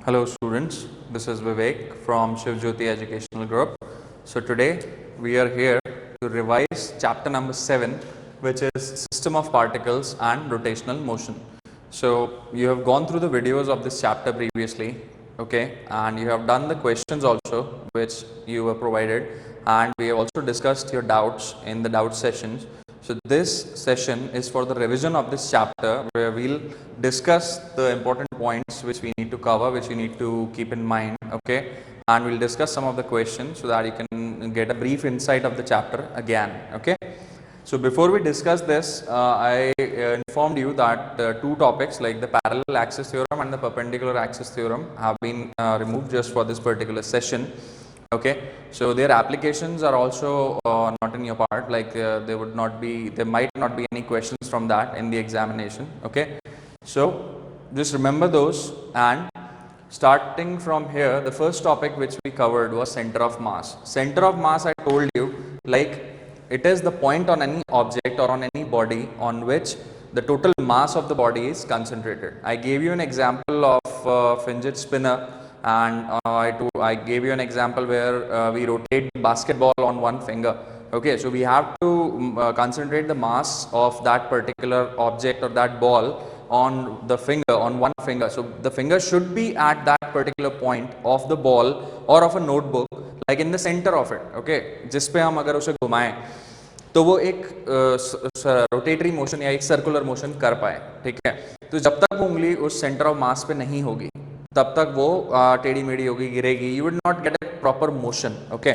Hello students, this is Vivek from Shivjyoti Educational Group. So today we are here to revise chapter number 7, which is System of Particles and Rotational Motion. So you have gone through the videos of this chapter previously, okay, and you have done the questions also which you were provided, and we have also discussed your doubts in the doubt sessions. So this session is for the revision of this chapter, where we'll discuss the important points which we need to cover, which you need to keep in mind, okay, and we'll discuss some of the questions so that you can get a brief insight of the chapter again, okay. So before we discuss this, I informed you that two topics like the parallel axis theorem and the perpendicular axis theorem have been removed just for this particular session. Okay, so their applications are also not in your part, like there might not be any questions from that in the examination. Okay, so just remember those, and starting from here, the first topic which we covered was center of mass. Center of mass, I told you, like it is the point on any object or on any body on which the total mass of the body is concentrated. I gave you an example of fidget spinner, and I gave you an example where we rotate basketball on one finger. Okay, so we have to concentrate the mass of that particular object or that ball on the finger, on one finger. So the finger should be at that particular point of the ball or of a notebook, like in the center of it. Okay, जिस पे हम अगर उसे घुमाएं तो वो एक rotatory motion या एक सर्कुलर मोशन कर पाए, ठीक है. तो जब तक वो उंगली उस सेंटर ऑफ मास पे नहीं होगी तब तक वो टेढ़ी मेढ़ी होगी, गिरेगी, you will not get a proper motion. Okay,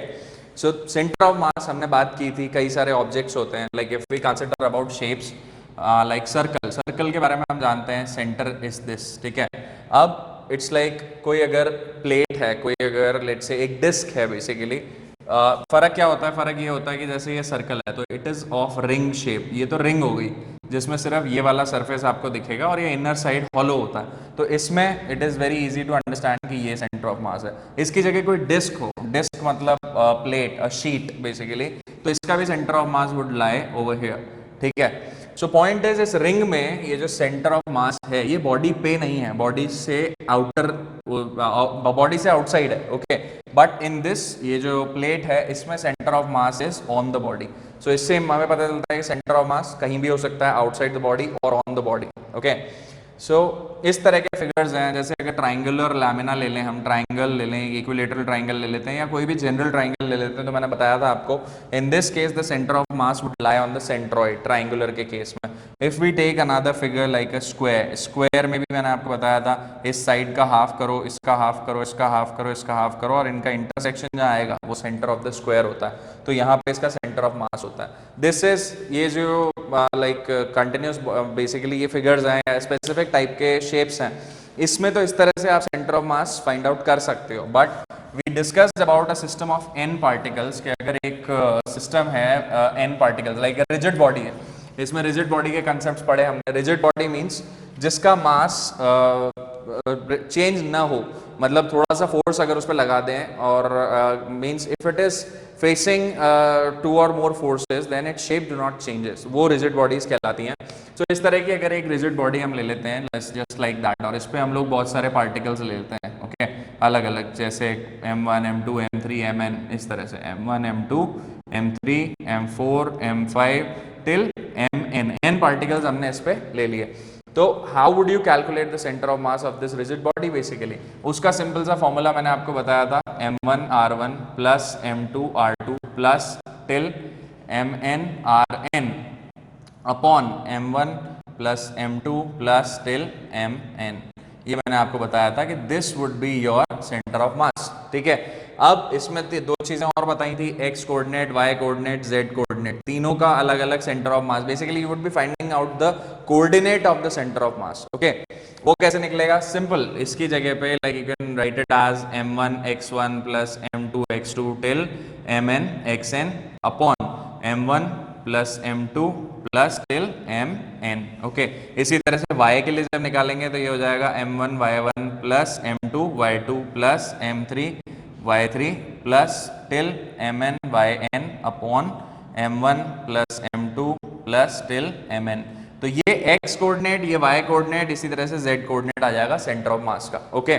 so center of mass हमने बात की थी, कई सारे ऑब्जेक्ट्स होते हैं, like if we consider about shapes like circle के बारे में हम जानते हैं सेंटर इज दिस, ठीक है. अब इट्स लाइक कोई अगर प्लेट है, कोई अगर लेट्स से एक डिस्क है, बेसिकली फर्क क्या होता है, फर्क ये होता है कि जैसे ये सर्कल है तो it is of ring shape, ये तो रिंग हो गई जिसमें सिर्फ ये वाला सरफेस आपको दिखेगा और ये इनर साइड हॉलो होता है. तो इसमें it is very easy to understand कि ये सेंटर ऑफ मास है. इसकी जगह कोई डिस्क हो, डिस्क मतलब प्लेट, अ शीट बेसिकली, तो इसका भी centre of mass would lie over here, ठीक है. सो पॉइंट इज, इस रिंग में ये जो सेंटर ऑफ मास है ये बॉडी पे नहीं है, बॉडी से आउटर, बॉडी से आउटसाइड है. ओके, बट इन दिस ये जो प्लेट है इसमें centre of mass is on the body. So इससे हमें पता चलता है कि सेंटर ऑफ मास कहीं भी हो सकता है, आउटसाइड द बॉडी और ऑन द बॉडी. ओके, सो इस तरह के फिगर्स हैं, जैसे अगर ट्राइंगुलर लैमिना ले लें, हम ट्राइंगल ले लें, इक्विलेटरल ट्राइंगल ले लेते हैं, या कोई भी जनरल ट्राइंगल ले लेते हैं, तो मैंने बताया था आपको in this case the centre of mass would lie on the centroid, triangular के केस में. If we take another figure like a square, square में भी मैंने आपको बताया था इस साइड का हाफ करो, इसका हाफ करो, इसका हाफ करो, इसका हाफ करो, और इनका इंटरसेक्शन जहाँ आएगा वो सेंटर ऑफ द स्क्वायर होता है. तो यहाँ पे इसका सेंटर ऑफ मास होता है. दिस इज, ये जो लाइक कंटिन्यूस बेसिकली ये फिगर्स हैं, स्पेसिफिक टाइप के शेप्स हैं, इसमें तो इस तरह से आप center of mass find out कर सकते हो. But we discussed about a system of N particles, कि अगर एक सिस्टम है N particles, like rigid body है, इसमें रिजिड बॉडी के कंसेप्ट पढ़े हमने. रिजिड बॉडी मीन्स जिसका मास चेंज ना हो, मतलब थोड़ा सा फोर्स अगर उस पर लगा दें, और means if it is facing two or more forces then it shape do not changes, वो रिजिड बॉडीज कहलाती हैं. सो इस तरह की अगर एक रिजिड बॉडी हम ले लेते हैं जस्ट लाइक दैट, और इस पे हम लोग बहुत सारे पार्टिकल्स ले लेते हैं, ओके, अलग अलग, जैसे M1, M2, M3, Mn, इस तरह से M1, M2, M3, M4, M5 till Mn, n particles हमने इस पे ले लिए. तो how would you calculate the centre of mass of this rigid body, basically उसका सिंपल सा फॉर्मूला मैंने आपको बताया था, M1 R1 plus M2 R2 plus till Mn Rn upon M1 plus M2 plus till Mn. ये मैंने आपको बताया था कि this would be your center of mass, ठीक है. अब इसमें दो चीजें और बताई थी, X coordinate, Y coordinate, Z coordinate, तीनों का अलग अलग center of mass. Basically you would be finding out the coordinate of the centre of mass. Okay, वो कैसे निकलेगा, सिंपल, इसकी जगह पे like you can write it as M1 x1 plus M2 x2 till Mn xn upon M1 plus M2 plus till Mn. Okay, इसी तरह से y के लिए जब निकालेंगे तो ये हो जाएगा M1 y1 plus M2 y2 plus M3 y3 plus till Mn yn upon M1 plus M2 plus till Mn. तो ये x कोऑर्डिनेट, ये y कोऑर्डिनेट, इसी तरह से z कोऑर्डिनेट आ जाएगा सेंटर ऑफ मास का. Okay,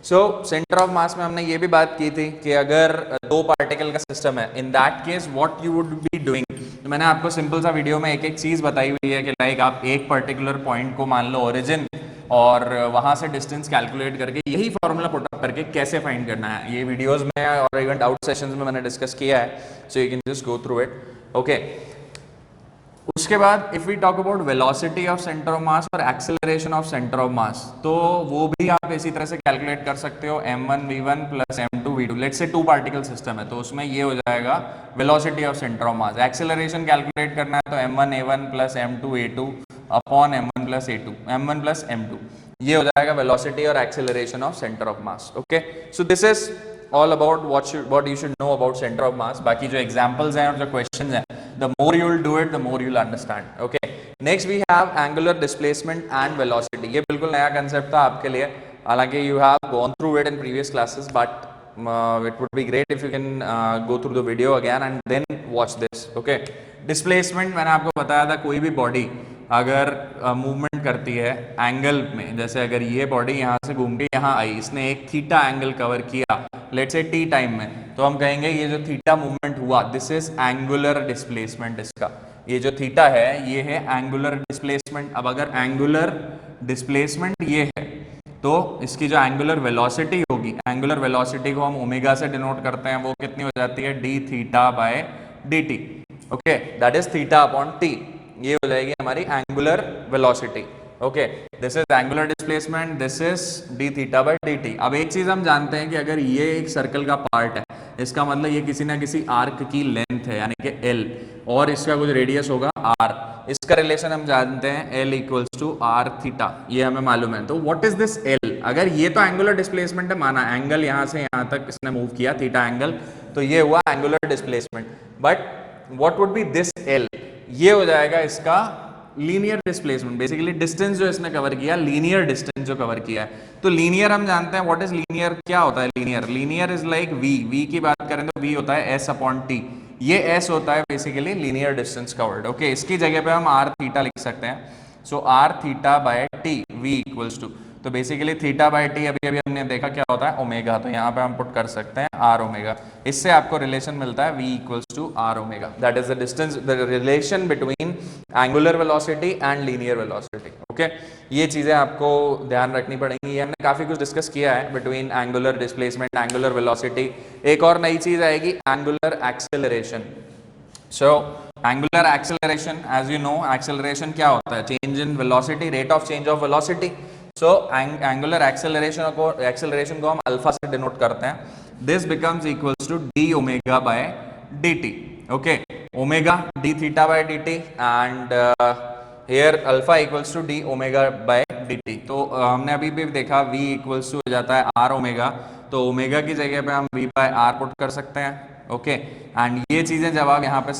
so center of mass में हमने ये भी बात की थी कि अगर दो पार्टिकल का सिस्टम है, इन that case what you would be doing, तो मैंने आपको सिंपल सा वीडियो में एक एक चीज बताई हुई है कि लाइक आप एक पर्टिकुलर पॉइंट को मान लो ओरिजिन और वहां से डिस्टेंस कैलकुलेट करके यही फॉर्मूला पुट अप करके कैसे फाइंड करना है, ये वीडियोस में और इवन डाउट सेशंस में मैंने डिस्कस किया है, so you can just go through it. Okay, उसके बाद if we talk about velocity of centre of mass और acceleration of centre of mass, तो वो भी आप इसी तरह से कैलकुलेट कर सकते हो, m1 v1 plus m2 v2। Let's say two particle system है तो उसमें ये हो जाएगा velocity of centre of mass. Acceleration calculate करना है तो m1 a1 plus m2 a2 upon m1 plus a2, m1 plus m2, ये हो जाएगा वेलोसिटी और acceleration of centre of mass. Okay, so this is all about what you should know about center of mass। बाकी जो examples हैं और जो questions हैं, the more you will do it, the more you will understand। okay, next we have angular displacement and velocity। ये बिल्कुल नया concept था आपके लिए, हालांकि you have gone through it in previous classes, but it would be great if you can go through the video again and then watch this। okay, displacement मैंने आपको बताया था, कोई भी बॉडी अगर मूवमेंट करती है एंगल में, जैसे अगर ये बॉडी यहाँ से घूम के यहाँ आई, इसने एक थीटा एंगल कवर किया लेट्स से टी टाइम में, तो हम कहेंगे ये जो थीटा मूवमेंट हुआ दिस इज एंगुलर डिस्प्लेसमेंट। इसका ये जो थीटा है ये है एंगुलर डिस्प्लेसमेंट। अब अगर एंगुलर डिस्प्लेसमेंट ये है तो इसकी जो एंगुलर वेलोसिटी होगी, एंगुलर वेलोसिटी को हम ओमेगा से डिनोट करते हैं, वो कितनी हो जाती है D theta by D T. Okay, that is theta upon T, ये हो जाएगी हमारी angular velocity. Okay, this is angular displacement, this is D theta by D T. अब एक चीज हम जानते हैं कि अगर ये एक सर्कल का पार्ट है, इसका मतलब ये किसी ना किसी आर्क की लेंथ है यानी कि एल, और इसका कुछ रेडियस होगा आर। इसका रिलेशन हम जानते हैं L equals to R theta, ये हमें मालूम है। तो व्हाट इज दिस एल? अगर ये तो एंगुलर डिस्प्लेसमेंट है, माना एंगल यहाँ से यहाँ तक इसने मूव किया थीटा एंगल, तो ये हुआ angular displacement. But what would be this L? ये हो जाएगा इसका लीनियर डिस्प्लेसमेंट, बेसिकली डिस्टेंस जो इसने कवर किया, लीनियर डिस्टेंस जो कवर किया है। तो लीनियर हम जानते हैं, व्हाट इज लीनियर, क्या होता है linear? Linear is like V, V की बात करें तो वी होता है एस अपॉन टी, ये एस होता है basically linear distance covered. Okay, इसकी जगह पे हम आर थीटा लिख सकते हैं, so R theta by T V equals to, तो बेसिकली थीटा बाय टी अभी अभी हमने देखा क्या होता है ओमेगा, तो यहाँ पे हम पुट कर सकते हैं आर ओमेगा। इससे आपको रिलेशन मिलता है v equals to R omega, that is the distance, the relation between angular velocity and linear velocity. Okay, ये चीजें आपको ध्यान रखनी पड़ेंगी, ये हमने काफी कुछ डिस्कस किया है between angular displacement, angular velocity. एक और नई चीज आएगी angular acceleration. So angular acceleration, as you know acceleration क्या होता है? Change in velocity, rate of change of velocity. So angular acceleration को हम अल्फा से डिनोट करते हैं, this becomes equals to D omega by D T. Okay, omega D theta by D T and here alpha equals to D omega by D T. तो हमने अभी भी देखा v इक्वल्स टू हो जाता है आर ओमेगा, तो omega की जगह पे हम v बाय आर पुट कर सकते हैं। ओके, एंड ये चीजें जब आप यहाँ पे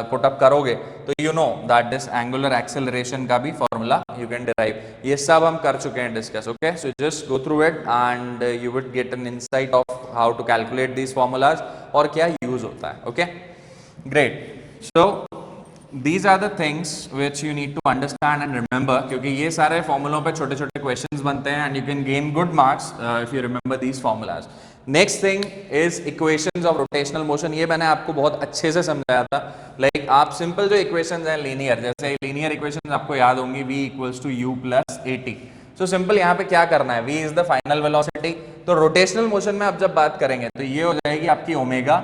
पुट अप करोगे तो you know that this angular acceleration का भी फॉर्मूला यू कैन डिराइव। ये सब हम कर चुके हैं discuss. Okay, so just go through it and you would get an insight of how to calculate these formulas और क्या यूज होता है। Okay, great. So these are the things which you need to understand and remember, क्योंकि ये सारे फॉर्मूलों पे छोटे छोटे क्वेश्चंस बनते हैं and you can gain good marks if you remember these formulas। next thing is equations of rotational motion। ये मैंने आपको बहुत अच्छे से समझाया था, like आप सिंपल जो इक्वेशंस हैं लीनियर, जैसे लीनियर इक्वेशंस आपको याद होंगी v equals to u plus a t. So simple यहाँ पे क्या करना है, v is the final velocity. तो रोटेशनल मोशन में आप जब बात करेंगे तो ये हो जाएगी आपकी ओमेगा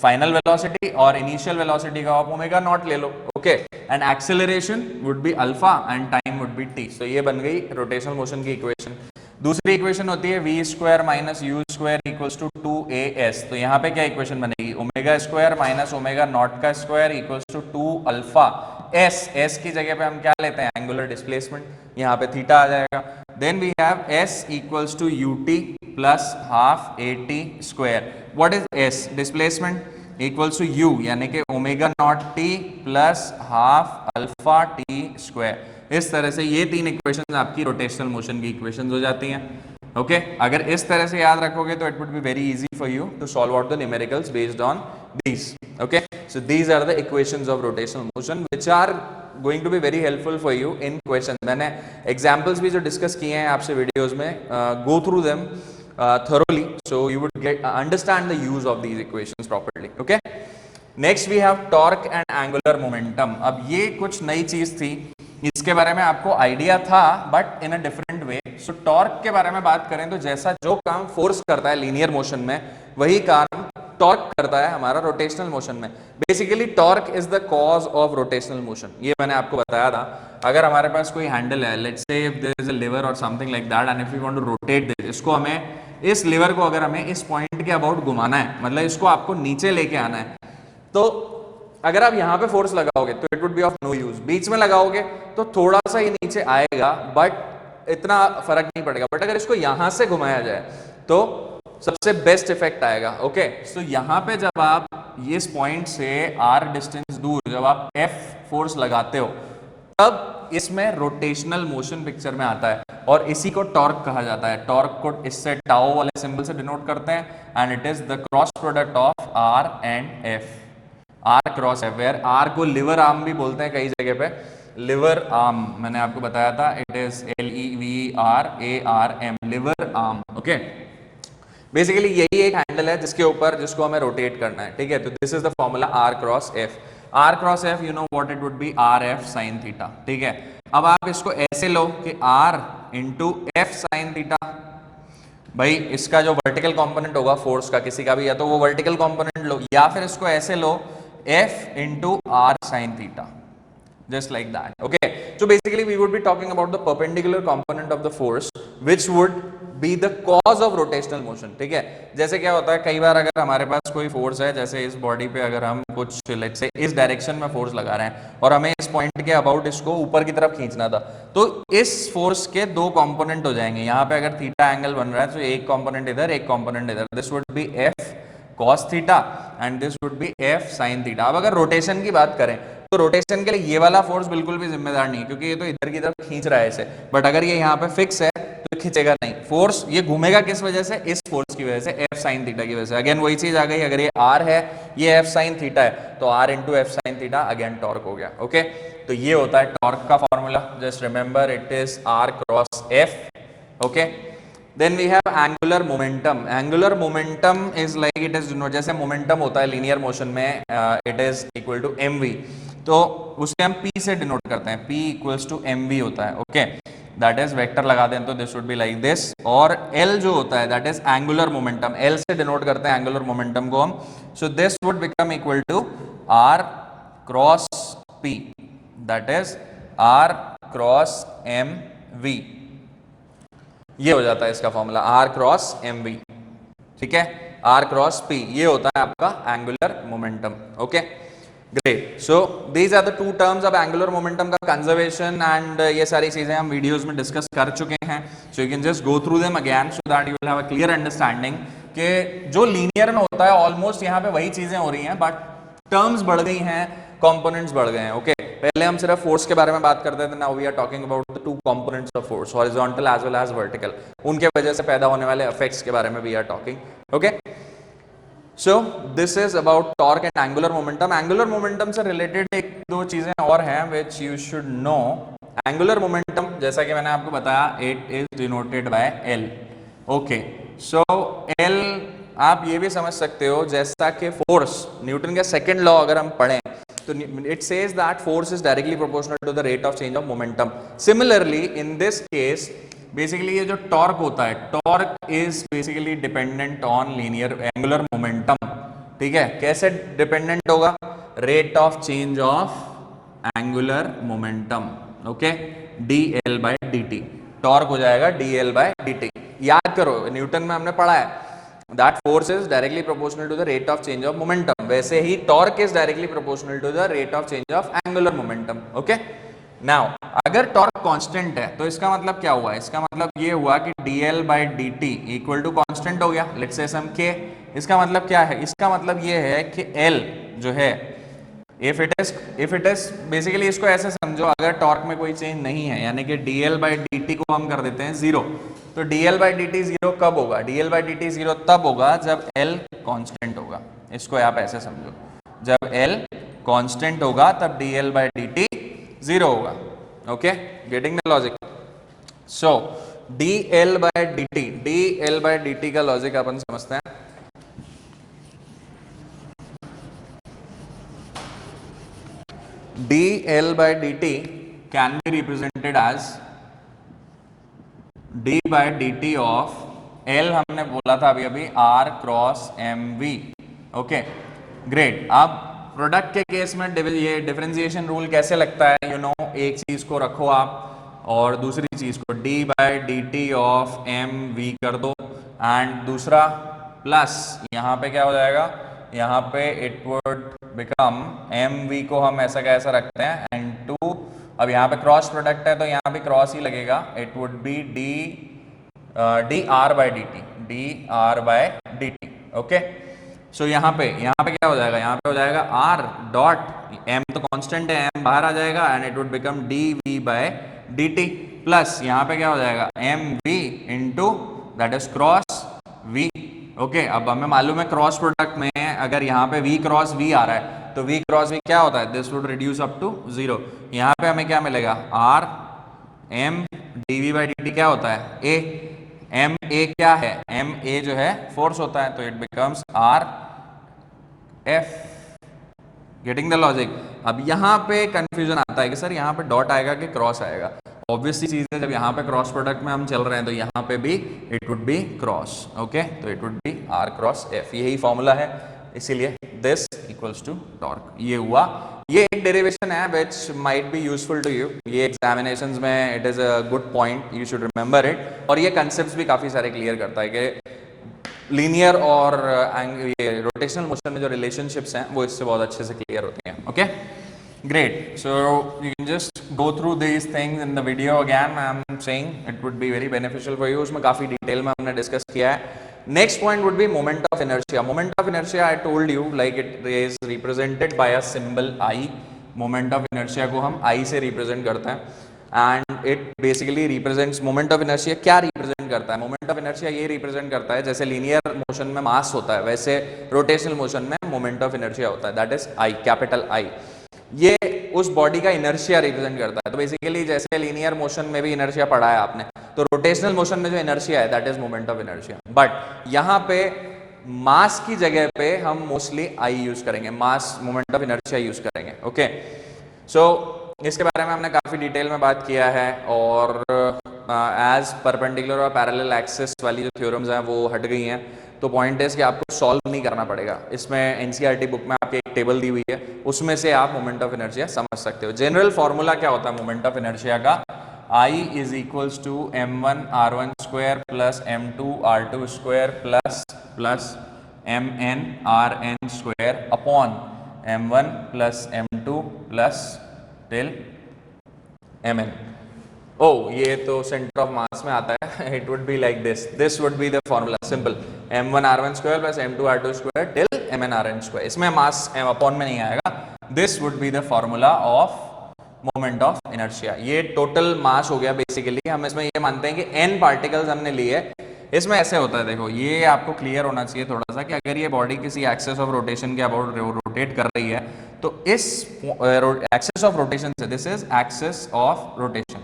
फाइनल वेलोसिटी, और इनिशियल वेलोसिटी का आप ओमेगा नॉट ले लो। Okay, and acceleration would be alpha and time would be T. So ये बन गई रोटेशनल मोशन की इक्वेशन। दूसरी इक्वेशन होती है V square minus U square equals to 2as। तो यहाँ पे क्या इक्वेशन बनेगी, omega square minus omega naught का square equals to 2 alpha s। s की जगह पे हम क्या लेते हैं एंगुलर डिस्प्लेसमेंट, यहाँ पे थीटा आ जाएगा। Then we have s equals to ut plus half at square. What is s? Displacement equals to u यानी कि omega naught t plus half alpha t square. इस तरह से ये तीन इक्वेशंस आपकी रोटेशनल मोशन की इक्वेशंस हो जाती हैं। ओके, अगर इस तरह से याद रखोगे तो it would be very easy for you to solve out the numericals based on these. Okay, so these are the equations of rotational motion which are going to be very helpful for you in question. मैंने examples भी जो discuss किए हैं आपसे videos में, go through them thoroughly, so you would understand the use of these equations properly. Okay, next we have torque and angular momentum. अब ये कुछ नई चीज थी, इसके बारे में आपको आइडिया था but in a different way. So torque के बारे में बात करें तो जैसा जो काम फोर्स करता है लीनियर मोशन में, वही काम टॉर्क करता है हमारा रोटेशनल मोशन में. Basically torque is the cause of rotational motion. ये मैंने आपको बताया था. अगर हमारे पास कोई हैंडल है, let's say if there is a lever or something like that, and if we want to rotate this, इसको हमें, इस लीवर को अगर हमें इस पॉइंट के अबाउट घुमाना है, मतलब इसको आपको नीचे लेके आना है, तो अगर आप यहाँ पे फोर्स लगाओगे तो it would be of no use. बीच में लगाओगे तो थोड़ा सा ये नीचे आएगा बट इतना फर्क नहीं पड़ेगा. बट अगर इसको यहां से घुमाया जाए तो सबसे बेस्ट इफेक्ट आएगा. ओके, सो यहाँ पे जब आप इस पॉइंट से आर डिस्टेंस दूर जब आप एफ फोर्स लगाते हो, तब इसमें रोटेशनल मोशन पिक्चर में आता है और इसी को टॉर्क कहा जाता है. टॉर्क को इससे टाओ वाले सिंबल से डिनोट करते हैं and it is the cross product of R and F. R cross F, where R को लिवर आर्म भी बोलते हैं कई जगह पे. लिवर आर्म मैंने आपको बताया था, it is LEVERARM, liver arm. Okay, basically यही एक हैंडल है जिसके ऊपर, जिसको हमें रोटेट करना है. ठीक है, तो this is the formula R cross F. R cross F, you know what it would be, R F sine theta. ठीक है, अब आप इसको ऐसे लो कि R into F sine theta. भाई इसका जो वर्टिकल कंपोनेंट होगा फोर्स का किसी का भी, या तो वो वर्टिकल कंपोनेंट लो, या फिर इसको ऐसे लो, F into R sine theta, just like that. Okay, so basically we would be talking about the perpendicular component of the force which would be the cause of rotational motion. ठीक है, जैसे क्या होता है कई बार अगर हमारे पास कोई फोर्स है, जैसे इस बॉडी पे अगर हम कुछ लेट्स से इस डायरेक्शन में फोर्स लगा रहे हैं और हमें इस पॉइंट के अबाउट इसको ऊपर की तरफ खींचना था, तो इस फोर्स के दो कंपोनेंट हो जाएंगे. यहाँ पे अगर थीटा एंगल बन रहा है तो एक कंपोनेंट इधर, एक कंपोनेंट इधर. This would B F cos theta and this would B F sine theta. अब अगर रोटेशन की बात करें तो रोटेशन के लिए ये वाला फोर्स बिल्कुल भी जिम्मेदार नहीं है, क्योंकि ये तो इधर की तरफ खींच रहा है इसे. बट अगर ये यहाँ पे फिक्स है तो खींचेगा नहीं. फोर्स ये घूमेगा किस वजह से, इस फोर्स की वजह से, एफ साइन थीटा की वजह से. अगेन वही चीज आ गई, अगर ये आर है, ये एफ साइन थीटा है, तो R into F sine theta again torque हो गया. ओके, तो ये होता है टॉर्क का formula. Just remember it is R cross F. Okay, then we have angular momentum. Angular momentum is like it is, जैसे momentum होता है लीनियर मोशन में, it is equal to mv, तो उसके हम p से डिनोट करते हैं. p equals to mv होता है. ओके, दैट इज वेक्टर लगा दें तो this would be like this. और l जो होता है that is angular momentum. l से डिनोट करते हैं एंगुलर मोमेंटम को हम. So this would become equal to r cross p, that is r cross mv. ये हो जाता है इसका formula, R cross M V. ठीक है, आर क्रॉस पी, ये होता है आपका angular momentum. Okay, great. So these are the two terms. अब एंगुलर मोमेंटम का कंजर्वेशन एंड ये सारी चीजें हम वीडियोस में डिस्कस कर चुके हैं. सो you can just go through them again so that you will have a clear understanding कि जो लीनियर में होता है ऑलमोस्ट यहाँ पे वही चीजें हो रही हैं, बट टर्म्स बढ़ गई हैं, कंपोनेंट्स बढ़ गए हैं. ओके, पहले हम सिर्फ फोर्स के बारे में बात करते थे. Now we are talking about the two components of force, horizontal as well as vertical. उनके वजह से पैदा होने वाले इफेक्ट्स के बारे में we are talking. Okay, so this is about torque and angular momentum. Angular momentum से रिलेटेड एक दो चीजें और हैं which you should know. Angular momentum जैसा कि मैंने आपको बताया, it is denoted by L. Okay, so L आप ये भी समझ सकते हो जैसा कि फोर्स, न्यूटन का सेकंड लॉ अगर हम पढ़ें तो it says that force is directly proportional to the rate of change of momentum. Similarly, in this case, basically ये जो torque होता है, torque is basically dependent on linear angular momentum. ठीक है, कैसे dependent होगा? Rate of change of angular momentum. Okay, dl by dt. Torque हो जाएगा dl by dt. याद करो, न्यूटन में हमने पढ़ा है that force is directly proportional to the rate of change of momentum. वैसे ही torque is directly proportional to the rate of change of angular momentum. Okay, now अगर torque constant है तो इसका मतलब क्या हुआ? इसका मतलब ये हुआ कि dl by dt equal to constant हो गया. Let's say some k. इसका मतलब क्या है? इसका मतलब ये है कि L जो है, if it is basically इसको ऐसे समझो, अगर टॉर्क में कोई चेंज नहीं है, यानी कि dl by dt को हम कर देते हैं जीरो, तो dl by dt जीरो कब होगा? dl by dt जीरो तब होगा जब L कांस्टेंट होगा. इसको आप ऐसे समझो, जब L कांस्टेंट होगा तब dl by dt जीरो होगा. Okay, getting the logic? So D L by D T, D L by D T का लॉजिक अपन समझते हैं। D L by D T can be represented as D by D T of L, हमने बोला था अभी अभी R cross M V. Okay great. अब प्रोडक्ट के केस में ये डिफरेंशिएशन रूल कैसे लगता है, यू नो, एक चीज को रखो आप और दूसरी चीज को D by D T of M V कर दो, एंड दूसरा प्लस यहाँ पे क्या हो जाएगा, यहाँ पे it would become M V को हम ऐसा कैसा रखते हैं एंड टू, अब यहाँ पे क्रॉस प्रोडक्ट है तो यहाँ पे क्रॉस ही लगेगा, it would be D D R by D T, D R by D T. Okay so यहाँ पे क्या हो जाएगा, यहाँ पे हो जाएगा आर डॉट एम तो कांस्टेंट है, एम बाहर आ जाएगा and it would become D V by D T, plus यहाँ पे क्या हो जाएगा M V into that is cross V. Okay अब हमें मालूम है क्रॉस प्रोडक्ट में अगर यहाँ पे v क्रॉस v आ रहा है तो v क्रॉस v क्या होता है, this would reduce up to 0। यहाँ पे हमें क्या मिलेगा, r m dv by dt क्या होता है, a, m a क्या है, m a जो है फोर्स होता है, तो it becomes r f। Getting the logic. अब यहाँ पे कंफ्यूजन आता है कि सर यहाँ पे डॉट आएगा कि क्रॉस आएगा। ऑब्वियसली चीज है, जब यहाँ पे क्रॉस प्रोडक्ट में हम चल रहे हैं तो यहाँ पे भी it would be cross. Okay तो it would be r cross f, यही फॉर्मूला है, इसीलिए दिस इक्वल्स टू टॉर्क। ये हुआ, ये एक डेरिवेशन है which might be useful to you, ये एग्जामिनेशंस में it is a good point, you should remember it. और ये कंसेप्ट्स भी काफी सारे क्लियर करता है कि लीनियर और ये रोटेशनल मोशन में जो रिलेशनशिप्स हैं वो इससे बहुत अच्छे से क्लियर होती हैं। Okay great, so you can just go through these things in the video again, I am saying it would be very beneficial for you, उसमें काफी डिटेल में हमने डिस्कस किया है। Next point would be moment of inertia. Moment of inertia I told you like it is represented by a symbol I. moment of inertia को हम I से represent करते हैं and it basically represents moment of inertia क्या represent करता है, moment of inertia ये represent करता है जैसे linear motion में mass होता है वैसे rotational motion में moment of inertia होता है, that is I, capital I। ये उस बॉडी का इनर्शिया रिप्रेजेंट करता है। तो बेसिकली जैसे लीनियर मोशन में भी इनर्शिया पढ़ा है आपने, तो रोटेशनल मोशन में जो इनर्शिया है that is moment of inertia. But यहाँ पे मास की जगह पे हम मोस्टली आई यूज करेंगे, मास मोमेंट ऑफ इनर्शिया यूज करेंगे। ओके सो इसके बारे में हमने काफी डिटेल में बात किया है और एज परपेंडिकुलर और पैरेलल एक्सिस वाली जो थ्योरम्स हैं वो हट गई हैं। तो पॉइंट है कि आपको सॉल्व नहीं करना पड़ेगा, इसमें एनसीईआरटी बुक में आपके एक टेबल दी हुई है उसमें से आप मोमेंट ऑफ इनर्शिया समझ सकते हो। जनरल फॉर्मूला क्या होता है मोमेंट ऑफ इनर्शिया का, I is equals to m1 r1 square plus m2 r2 square plus mn rn square upon m1 plus m2 plus till mn। ओ ये तो सेंटर ऑफ मास में आता है, it would be like this would be the formula simple, m1 r1 square plus m2 r2 square till mn rn square. इसमें mass upon में नहीं आएगा, this would be the formula of moment of inertia. ये total mass हो गया basically. हम इसमें ये मानते हैं कि n पार्टिकल्स हमने लिए, इसमें ऐसे होता है, देखो ये आपको क्लियर होना चाहिए थोड़ा सा कि अगर ये बॉडी किसी एक्सेस ऑफ रोटेशन के अबाउट रोटेट कर रही है तो इस एक्सेस ऑफ रोटेशन से, this is axis of rotation,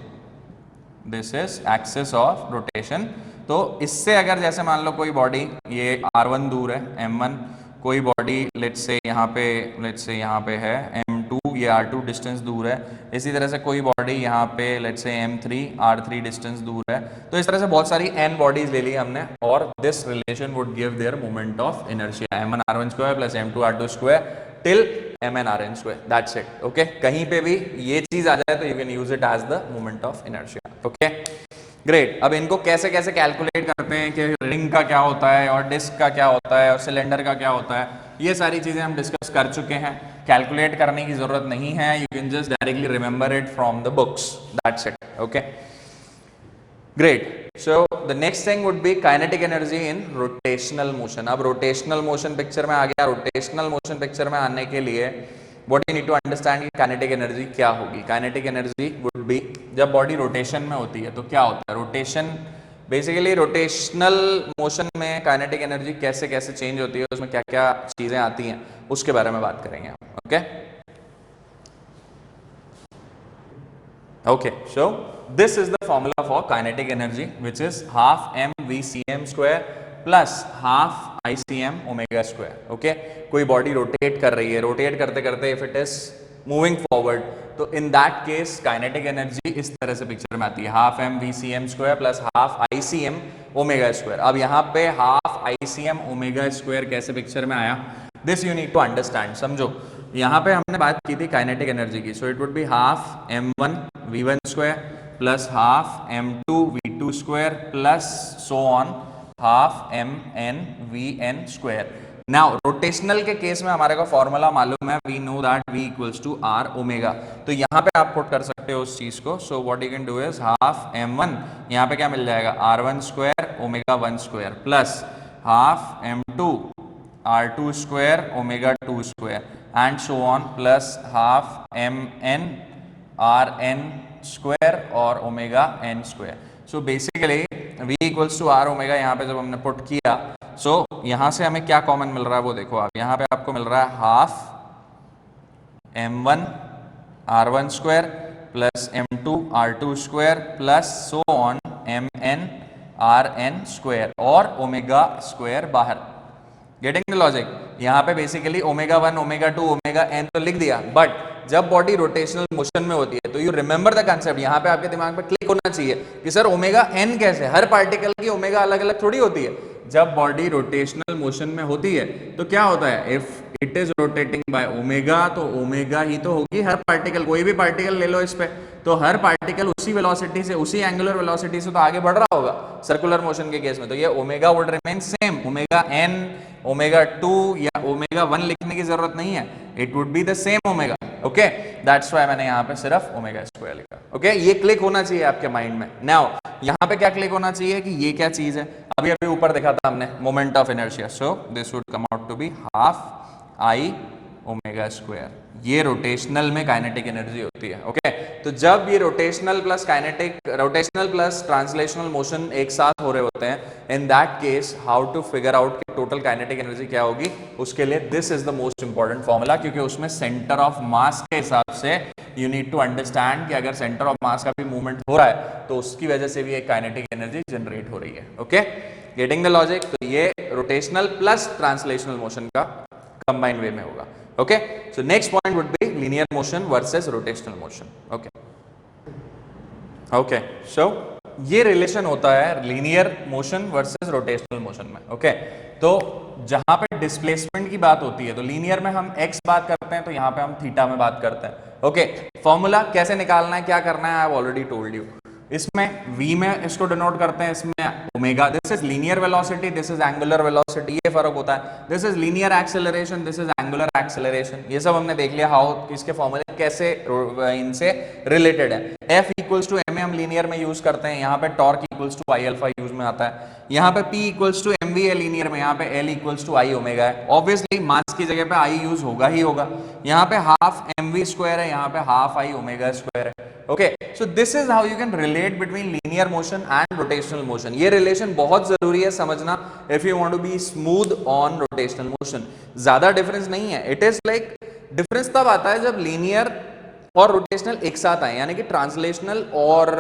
this is axis of rotation, तो इससे अगर जैसे मान लो कोई बॉडी ये r1 दूर है m1, कोई बॉडी लेट्स से यहाँ पे है m2, ये r2 डिस्टेंस दूर है, इसी तरह से कोई बॉडी यहाँ पे let's say m3 r3 distance दूर है, तो इस तरह से बहुत सारी n बॉडीज ले ली हमने और this relation would give their moment of inertia m1 r1 square plus m2 r2 square till mn rn square, that's it. Okay कहीं पे भी ये चीज आ जाए तो you can use it as the moment of inertia. Okay great. अब इनको कैसे कैसे कैलकुलेट करते हैं कि रिंग का क्या होता है और डिस्क का क्या होता है और सिलेंडर का क्या होता है, ये सारी चीजें हम डिस्कस कर चुके हैं, कैलकुलेट करने की जरूरत नहीं है, you can just directly remember it from the books, that's it. Okay great. So the next thing would be kinetic energy in rotational motion. अब रोटेशनल मोशन पिक्चर में आ गया, रोटेशनल मोशन पिक्चर में आने के लिए what you need to understand kinetic energy क्या होगी। Kinetic energy would be, जब बॉडी रोटेशन में होती है तो क्या होता है, रोटेशन बेसिकली रोटेशनल मोशन में काइनेटिक एनर्जी कैसे कैसे चेंज होती है, उसमें क्या क्या चीजें आती हैं उसके बारे में बात करेंगे हम। Okay okay so this is the formula for kinetic energy, which is half mvcm square plus half ICM omega square. Okay, कोई बॉडी रोटेट कर रही है, रोटेट करते करते if it is moving forward, तो in that case kinetic energy इस तरह से पिक्चर में आती है, half mvcm square plus half ICM omega square. अब यहाँ पे हाफ ICM ओमेगा स्क्वायर कैसे पिक्चर में आया, this you need to understand. समझो, यहाँ पे हमने बात की थी काइनेटिक एनर्जी की, so it would be half m1 v1 square plus half m2 v2 square plus so on half mn vn square. Now rotational के केस में हमारे को फॉर्मूला मालूम है, we know that v equals to r omega. तो यहाँ पे आप पुट कर सकते हो उस चीज को. So what you can do is half m1, यहाँ पे क्या मिल जाएगा r1 square omega 1 square plus half m2 r2 square omega 2 square and so on plus half mn rn square और omega n square. So basically v equals to r omega यहाँ पे जब हमने पुट किया, सो यहाँ से हमें क्या कॉमन मिल रहा है वो देखो आप. यहाँ पे आपको मिल रहा है half m1 r1 square plus m2 r2 square plus so on mn rn square और ओमेगा स्क्वायर बाहर. Getting the logic? यहाँ पे basically omega 1 omega 2 omega n तो लिख दिया, बट जब बॉडी रोटेशनल मोशन में होती है तो यू रिमेंबर द कंसेप्ट. यहाँ पे आपके दिमाग पे क्लिक होना चाहिए कि सर ओमेगा n कैसे, हर पार्टिकल की ओमेगा अलग अलग थोड़ी होती है. जब बॉडी रोटेशनल मोशन में होती है तो क्या होता है, if it is rotating by omega तो ओमेगा ही तो होगी हर पार्टिकल. कोई भी पार्टिकल ले लो इस पे, तो हर पार्टिकल उसी वेलोसिटी से, उसी एंगुलर वेलोसिटी से तो आगे बढ़ रहा होगा सर्कुलर मोशन के केस में. तो ये omega would remain same. Omega n, omega 2 या ओमेगा 1 लिखने की जरूरत नहीं है, it would be the same omega. Okay, that's why मैंने यहाँ पे सिर्फ ओमेगा स्क्वायर लिखा. ओके, ये क्लिक होना चाहिए आपके माइंड में. नाउ यहाँ पे क्या क्लिक होना चाहिए कि ये क्या चीज है. अभी अभी ऊपर देखा था हमने moment of inertia, so this would come out to be half I omega square. ये रोटेशनल में काइनेटिक एनर्जी होती है. ओके, तो जब ये rotational plus kinetic, rotational plus translational motion एक साथ हो रहे होते हैं, in that case how to figure out कि टोटल काइनेटिक एनर्जी क्या होगी, उसके लिए this is the most important formula. क्योंकि उसमें सेंटर ऑफ मास के हिसाब से यू नीड टू अंडरस्टैंड कि अगर सेंटर ऑफ मास का भी मूवमेंट हो रहा है तो उसकी वजह से भी एक काइनेटिक एनर्जी जनरेट हो रही है. Okay, getting the logic? तो ये रोटेशनल प्लस ट्रांसलेशनल मोशन का कंबाइंड वे में होगा. Okay, so next point would be linear motion versus rotational motion. Okay, okay, so ये रिलेशन होता है linear motion versus rotational motion में. Okay, तो जहां पे डिस्प्लेसमेंट की बात होती है तो लीनियर में हम x बात करते हैं, तो यहाँ पे हम थीटा में बात करते हैं. ओके, फॉर्मूला कैसे निकालना है, क्या करना है, I have already told you. इसमें v में इसको डिनोट करते हैं, इसमें omega, this is linear velocity, this is angular velocity, ये फर्क होता है. This is linear acceleration, this is angular acceleration. ये सब हमने देख लिया हाउ इसके फॉर्मूले कैसे इनसे रिलेटेड है. F इक्वल्स टू m हम लीनियर में यूज करते हैं, यहाँ पे torque equals to I alpha use में आता है. यहाँ पे P इक्वल्स टू mv है लीनियर में, यहाँ पे L equals to I omega है. ऑब्वियसली मास की जगह पे आई यूज होगा ही होगा. यहाँ पे हाफ mv स्क्वायर है, यहाँ पे हाफ आई ओमेगा स्क्वायर है. Okay, so this is how you can relate between linear motion and rotational motion. ये रिलेशन बहुत जरूरी है समझना if you want to be smooth on rotational motion. ज्यादा डिफरेंस नहीं है, इट इज लाइक डिफरेंस तब आता है जब लीनियर और रोटेशनल एक साथ आए, यानी कि ट्रांसलेशनल और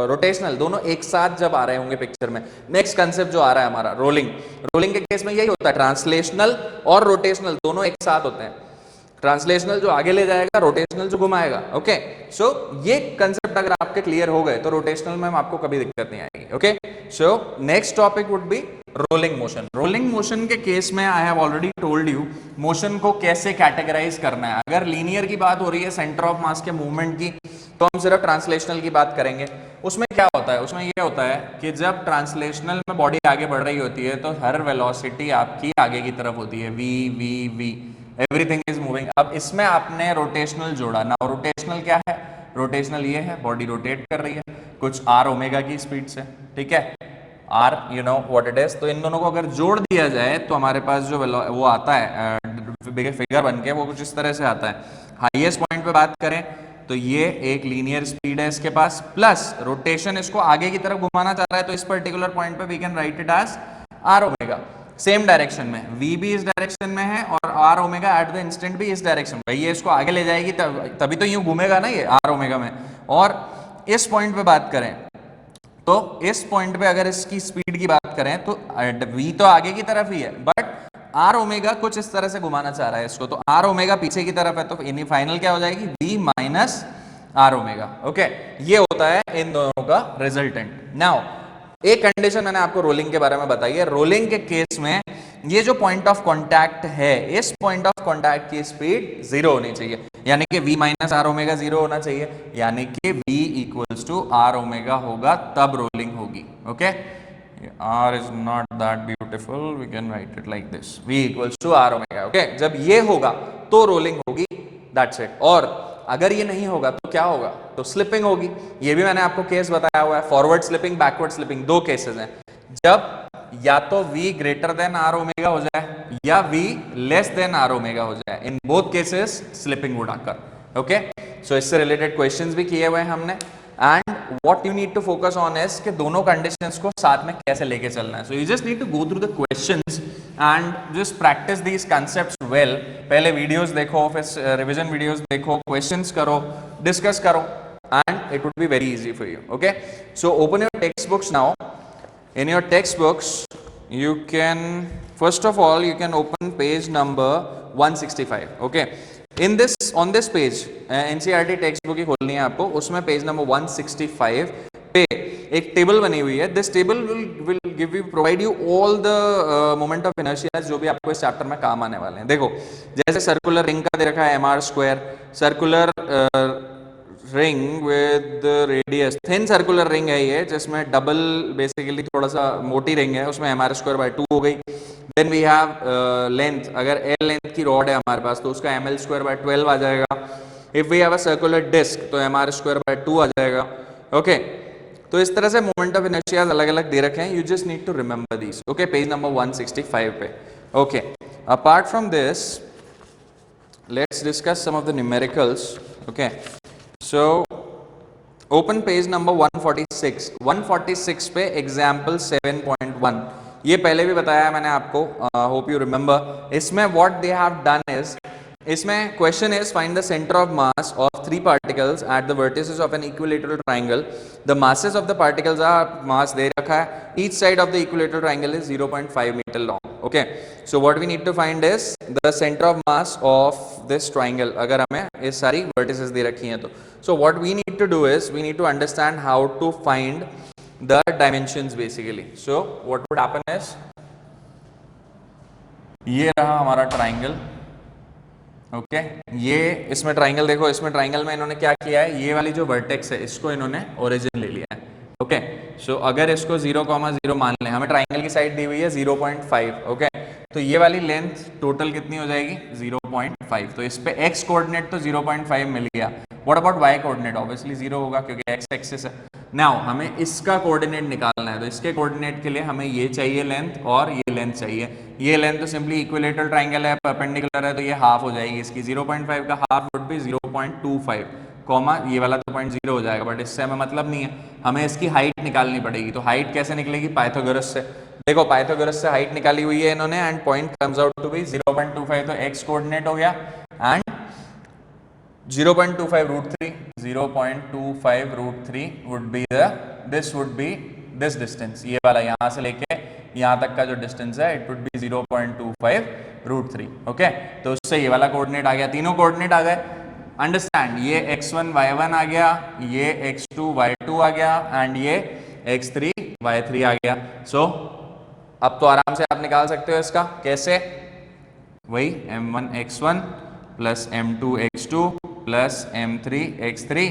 रोटेशनल दोनों एक साथ जब आ रहे होंगे पिक्चर में. नेक्स्ट कंसेप्ट जो आ रहा है हमारा रोलिंग, रोलिंग के केस में यही होता है, ट्रांसलेशनल और रोटेशनल दोनों एक साथ होते हैं. ट्रांसलेशनल जो आगे ले जाएगा, रोटेशनल जो घुमाएगा. ओके, सो ये कंसेप्ट अगर आपके क्लियर हो गए तो रोटेशनल में आपको कभी दिक्कत नहीं आएगी. Okay, so next topic would be rolling motion. Rolling motion के केस में I have already told you motion को कैसे कैटेगराइज करना है. अगर लीनियर की बात हो रही है सेंटर ऑफ मास के मूवमेंट की, तो हम सिर्फ ट्रांसलेशनल की बात करेंगे. उसमें क्या होता है, उसमें ये होता है कि जब ट्रांसलेशनल में बॉडी आगे बढ़ रही होती है तो हर वेलोसिटी आपकी आगे की तरफ होती है, v v v, everything is moving. अब इसमें आपने रोटेशनल जोड़ा ना. रोटेशनल क्या है, रोटेशनल ये है बॉडी रोटेट कर रही है कुछ r ओमेगा की स्पीड से. ठीक है, r you know what it is. तो इन दोनों को अगर जोड़ दिया जाए तो हमारे पास जो वो आता है फिगर बन के, वो कुछ इस तरह से आता है. हाईएस्ट पॉइंट पे बात करें तो ये एक लीनियर स्पीड है इसके पास, प्लस रोटेशन इसको आगे की तरफ घुमाना चाह रहा है, तो इस पर्टिकुलर पॉइंट पे we can write it as r omega. Same direction में, v भी इस डायरेक्शन में है और r omega at the instant भी इस डायरेक्शन में. ये इसको आगे ले जाएगी तभी तो यूं घूमेगा ना ये r ओमेगा में. और इस पॉइंट पे बात करें तो इस पॉइंट पे अगर इसकी स्पीड की बात करें तो v तो आगे की तरफ ही है, बट आर ओमेगा कुछ इस तरह से घुमाना चाह रहा है इसको, तो आर ओमेगा पीछे की तरफ है, तो इन फाइनल क्या हो जाएगी v minus R omega. Okay, ये होता है इन दोनों का रिजल्टेंट। नाउ एक कंडीशन मैंने आपको रोलिंग के बारे में बताई है। रोलिंग के केस में ये जो पॉइंट ऑफ कांटेक्ट है, इस पॉइंट ऑफ कांटेक्ट की स्पीड जीरो होनी चाहिए, यानी कि v minus R omega zero होना चाहिए, यानी कि v equals to R omega होगा, तब रोलिंग होगी। Okay, r is not that beautiful, we can write it like this, v equals to r omega। Okay, जब ये होगा तो रोलिंग होगी, that's it। और अगर ये नहीं होगा तो क्या होगा, तो स्लिपिंग होगी। ये भी मैंने आपको केस बताया हुआ है, फॉरवर्ड स्लिपिंग बैकवर्ड स्लिपिंग, दो केसेस हैं, जब या तो v greater than R omega हो जाए या v less than R omega हो जाए, in both cases slipping would occur. Okay, so इससे रिलेटेड क्वेश्चंस भी किए हुए हैं हमने, and what you need to focus on is कि दोनों कंडीशंस को साथ में कैसे लेके चलना है। So you just need to go through the questions and just practise these concepts well. पहले वीडियोस देखो, फिर रिवीजन वीडियोस देखो, क्वेश्चंस करो, डिस्कस करो, and it would be very easy for you. Okay, so open your textbooks now. In your textbooks, you can first of all you can open page number 165. Okay, in this on this page NCERT textbook ही खोलनी है आपको, उसमें page number 165 पे एक table बनी हुई है। This table will give you provide you all the moment of inertia जो भी आपको इस चैप्टर में काम आने वाले हैं। देखो, जैसे सर्कुलर रिंग का दे रखा है mr square, circular ring with radius, thin circular ring है ये, जिसमें डबल बेसिकली थोड़ा सा मोटी रिंग है, उसमें एम आर स्क्वायर बाय 2 हो गई। देन वी हैव लेंथ, अगर एल लेंथ की रॉड है हमारे पास तो उसका एम एल स्क्वायर बाय 12 आ जाएगा। If we have a circular disc तो एम आर स्क्वायर बाय 2 आ जाएगा। ओके, तो इस तरह से मोमेंट ऑफ इनर्शिया अलग अलग दे रखे हैं, you just need to remember these. Okay, page number 165 पे। Okay, apart from this let's discuss some of the numericals. Okay, so open page number 146। 146 पे एग्जाम्पल 7.1, ये पहले भी बताया है मैंने आपको, होप यू रिमेंबर। इसमें what they have done is, इसमें question is find the centre of mass of 3 particles at the vertices of an equilateral triangle. The masses of the particles are, mass दे रखा है, each side of the equilateral triangle is 0.5 metre long. Okay, so what we need to find is the centre of mass of this triangle, अगर हमें ये सारी vertices दे रखी हैं तो। So what we need to do is we need to understand how to find the dimensions basically. So what would happen is, ये रहा हमारा ट्राइंगल। ओके, ये इसमें ट्राइंगल देखो, इसमें ट्राइंगल में इन्होंने क्या किया है, ये वाली जो वर्टेक्स है इसको इन्होंने ओरिजिन ले लिया है। ओके, सो अगर इसको 0,0 मान लें, हमें ट्राइंगल की साइड दी हुई है 0.5। ओके, तो ये वाली लेंथ टोटल कितनी हो जाएगी 0.5, तो इस पे x कोऑर्डिनेट तो 0.5 मिल गया। What about y coordinate, obviously 0 होगा क्योंकि x एक्सिस है। नाउ हमें इसका कोऑर्डिनेट निकालना है, तो इसके कोऑर्डिनेट के लिए हमें ये चाहिए लेंथ और ये लेंथ चाहिए। ये लेंथ तो सिंपली इक्विलेटरल ट्राइंगल है, परपेंडिकुलर है, तो ये हाफ हो जाएगी इसकी, 0.5 का हाफ वुड बी 0.25, कॉमा ये वाला तो 0.0 हो जाएगा, बट इससे हमें मतलब नहीं है, हमें इसकी हाइट निकालनी पड़ेगी। तो हाइट कैसे निकलेगी, पाइथागोरस से। देखो, पाइथागोरस से हाइट निकाली हुई है इन्होंने, and point comes out to be 0.25, तो x कोऑर्डिनेट हो गया, and 0.25 root 3, 0.25 root 3 would be this would be this distance, ये वाला यहाँ से लेके यहाँ तक का जो डिस्टेंस है, it would be 0.25 root 3। Okay, तो उससे ये वाला कोऑर्डिनेट आ गया, तीनों कोऑर्डिनेट आ गए। अंडरस्टैंड, ये x1 y1 आ गया, ये x2 y2 आ गया, एंड ये x3 y3 आ गया। सो अब तो आराम से आप निकाल सकते हो इसका, कैसे, वही m1 x1 plus m2 x2 plus m3 x3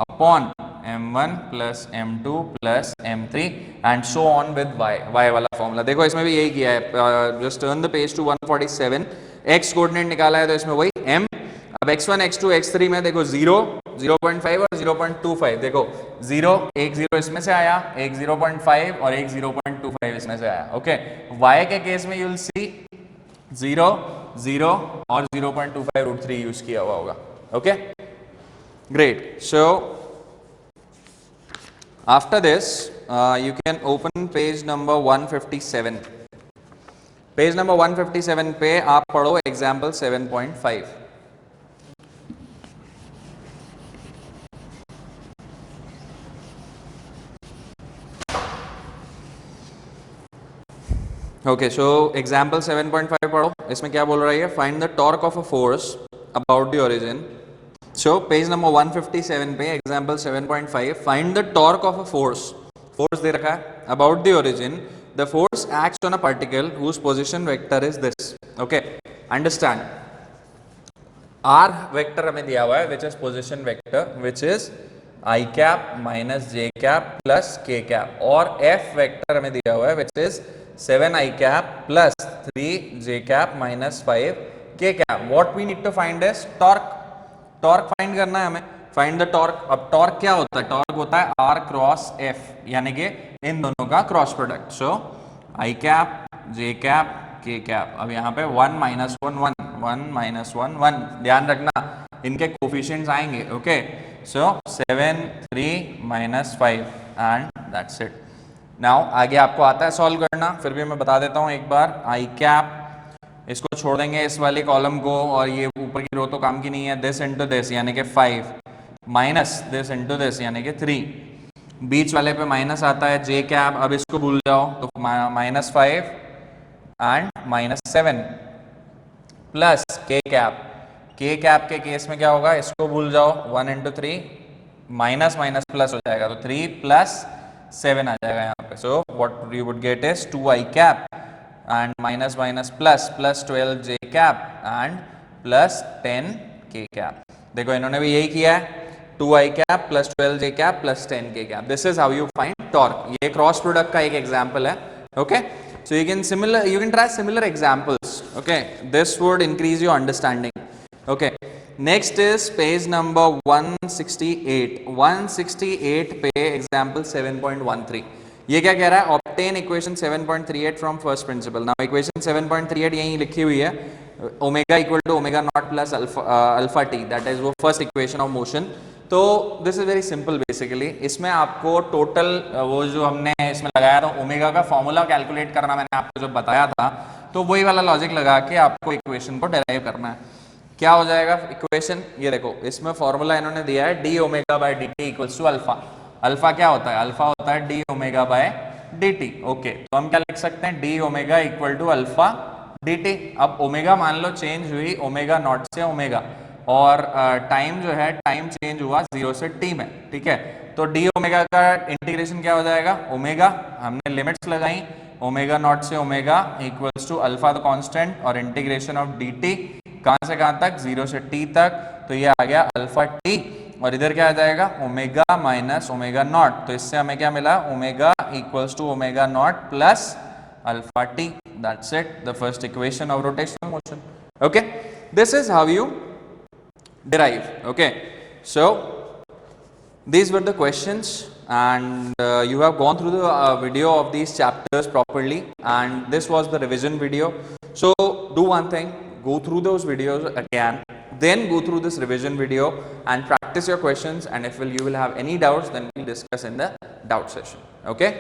upon m1 plus m2 plus m3 and so on with y वाला फॉर्मूला। देखो इसमें भी यही किया है, just turn the page to 147, x coordinate निकाला है तो इसमें वही m, अब x1 x2 x3 में देखो 0, 0.5 और 0.25, देखो 0, एक 0 इसमें से आया, एक 0.5 और एक 0.25 इसमें से आया। ओके, y के केस में यू विल सी 0, 0 और 0.25 रूट 3 यूज किया हुआ होगा। Okay, great. So after this you can open page number 157। Page number 157 पे आप पढ़ो एग्जाम्पल 7.5। ओके, सो एग्जाम्पल 7.5 पढ़ो. इसमें क्या बोल रही है? Find the torque of a force about the origin. So page number 157 पे example 7.5, find the torque of a force. Force दे रखा है about the origin. The force acts on a particle whose position vector is this. Okay, understand. R vector हमें दिया हुआ है which is position vector which is I cap minus J cap plus K cap, और F vector हमें दिया हुआ है which is 7 I cap plus 3 J cap minus 5 K cap. What we need to find is torque. Torque find करना है हमें. Find the torque. अब torque क्या होता है? टॉर्क होता है आर क्रॉस एफ, यानी कि इन दोनों का क्रॉस प्रोडक्ट. सो आई कैप जे कैप के कैप. अब यहाँ पे 1 माइनस 1 1 1 माइनस 1 1. ध्यान रखना इनके कोफिशिएंट्स आएंगे. Okay, so 7 3 minus 5 and that's it. Now आगे आपको आता है सॉल्व करना, फिर भी मैं बता देता हूँ एक बार. आई कैप, इसको छोड़ देंगे इस वाले कॉलम को, और ये ऊपर की रो तो काम की नहीं है. दिस इंटू दिस यानी कि 5 माइनस दिस इंटू दिस यानी कि 3. बीच वाले पे माइनस आता है जे कैप. अब इसको भूल जाओ तो minus 5 and minus 7 plus K cap. के कैप के केस में क्या होगा? इसको भूल जाओ. 1 इंटू 3 माइनस माइनस प्लस हो जाएगा, तो 3 प्लस 7 आ जाएगा यहाँ पे. सो what you would gate is 2 I cap and minus minus plus plus 12 j cap and plus 10 k cap. देखो इन्होंने भी यही किया है. 2 i cap plus 12 j cap plus 10 k cap. This is how you find torque. ये cross product का एक example है. Okay, so you can try similar examples. Okay, this would increase your understanding. Okay, next is page number 168. 168 पे example 7.13. ये क्या कह रहा है? Obtain equation 7.38 from first principle. Now equation 7.38 यहीं लिखी हुई है. Omega equal to omega naught plus alpha T, that is वो फर्स्ट इक्वेशन ऑफ मोशन. तो this is very simple basically. इसमें आपको टोटल वो जो हमने इसमें लगाया था ओमेगा का फॉर्मूला कैलकुलेट करना, मैंने आपको जब बताया था, तो वही वाला लॉजिक लगा के आपको इक्वेशन को डेराइव करना है. क्या हो जाएगा इक्वेशन? ये देखो इसमें फॉर्मूला इन्होंने दिया है D omega by D T equals to alpha. Alpha क्या होता है? अल्फा होता है D omega by D T. Okay, तो हम क्या लिख सकते हैं? D omega equal to alpha D T. अब ओमेगा मान लो चेंज हुई ओमेगा नॉट से ओमेगा, और टाइम जो है टाइम चेंज हुआ 0 से टी में. ठीक है, तो डी ओमेगा का इंटीग्रेशन क्या हो जाएगा? ओमेगा, हमने लिमिट्स लगाई, ओमेगा नॉट से omega equals to alpha the constant, और इंटीग्रेशन ऑफ डी टी कहाँ से कहाँ तक? 0 से टी तक. तो ये आ गया अल्फा टी, और इधर क्या आ जाएगा? Omega minus omega naught. तो इससे हमें क्या मिला? Omega equals to omega naught plus alpha T. That's it, the first equation of rotational motion. Okay, this is how you derive. Okay, so these were the questions, and you have gone through the video of these chapters properly, and this was the revision video. So do one thing, go through those videos again, then go through this revision video and practice your questions, and if you will have any doubts, then we'll discuss in the doubt session. Okay.